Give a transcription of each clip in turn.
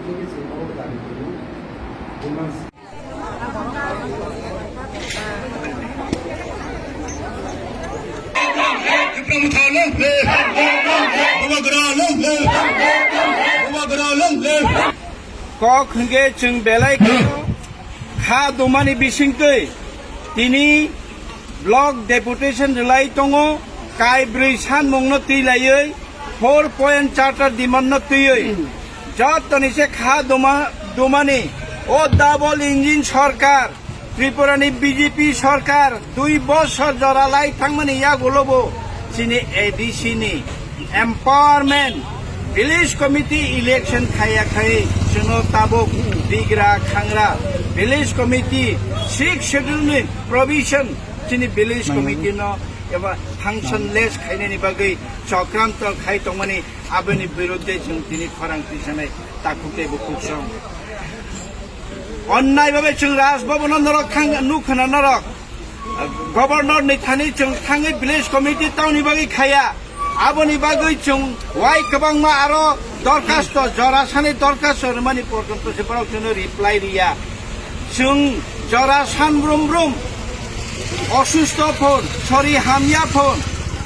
Kok hingga ceng belai kha domani bisingtui tini block deputation relai tongo kai brui san mongno tilayoi 4 point charter demand no tuyoi jotoni se kha domani o double engine sarkar Tripurani BJP sarkar 2 বছর জরালাই থাংমানি ইয়া গলবো চিনি এডিসিনি empowerment village committee election khaya khai chuno tabok digra khangra village committee 6 schedule provision chini village committee no eba function less khaine ni bagai chokranto khai tongmani aboni birodhe chung tini kharang tisanai takute bukuchong onnai babe chung raj bhavan norok khang nukhana norok governor ni thani chung thangai village committee tauni bagai khaya aboni bagoi chung wai kabangma aro দরখাস্ত জরাসানি দরখাস্ত মানে পর্যন্ত সে পড়ার জন্য reply দিয়া chung জরাসান ব্রুম অসুস্থ ফোন সরি হামিয়া ফোন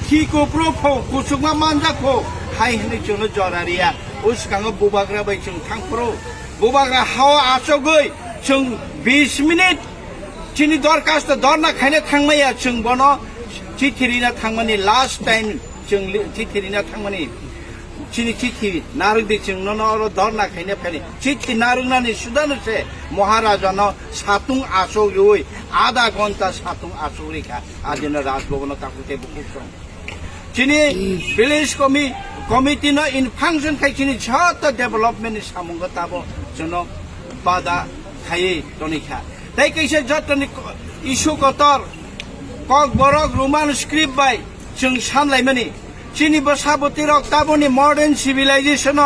খিকোপ্রো ফোন কুসুমা মানজা ফো হাই হনি জন্য জরারিয়া উসকাঙ্গ বুবাগ্রা বাই chung থাংপ্রো বুবাগ্রা হাওয়া আচগই chung 20 মিনিট চিনি দরখাস্ত দরনা খাইনে থাংমাইয়া chung বনো চিঠিরিনা থাংমানি লাস্ট টাইম chung চিঠিরিনা থাংমানি chini chithi narung de chung no no dorna khaine phani chithi narung nani sudanu se maharaja no satung aso yoi ada gonta satung aso rekha adina rajbhavan takute bukusong chini village committee no in function khai chini chhata development samunga tabo jono bada khai tonikha tai kaise jotoni issue kotor kok borok roman script by chung samlai mani chini basaboti rok taboni modern civilization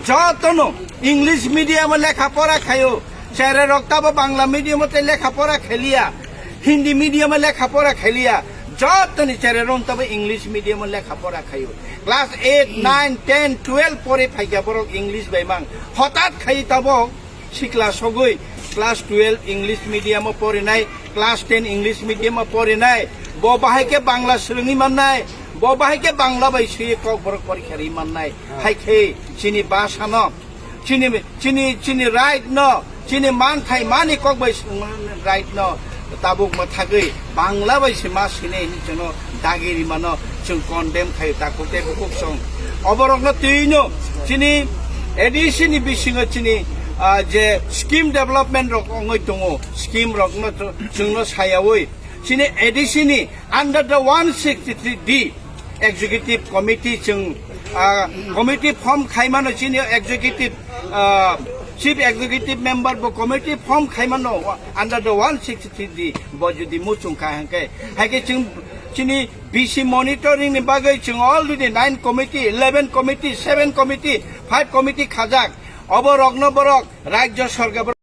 jotono english medium lekha pora khayo chere rok tabo bangla medium te lekha pora khelia hindi medium lekha pora khelia jotoni chere ron tabo english medium lekha pora khayo class 8 9 10 12 pore phaiga borok english baimang hotat khai tabo sikla sogoi class 12 english medium pore nai class 10 english medium pore nai bo bahai ke bangla srungi mannai ববাইকে বাংলা বাইছে cock বরক পরীক্ষার ইমান নাই হাইখে চিনি বাসা ন চিনি চিনি চিনি রাইট ন চিনি মান খাই মানি কক বাই রাইট ন তাবুক মা থাগৈ বাংলা বাইছে মা সিনে জন্য দাগেরি মান जों কন্ডেম খাই তাকুতে বুকুক সং অবরক ন তুইনো চিনি এডিসিনি বিসিং চিনি যে স্কিম ডেভেলপমেন্ট রক অঙ্গই দङ স্কিম রক ন जोंनो सायावै চিনি এডিসিনি under the 163D executive committee chung committee form khaimano chini executive chief executive member bo committee form khaimano under the 163D bo jodi muchung kha hanke hage chung chini BC monitoring ni bagai chung already 9 committee 11 committee 7 committee 5 committee khajak obo rogno borok rajya sarkar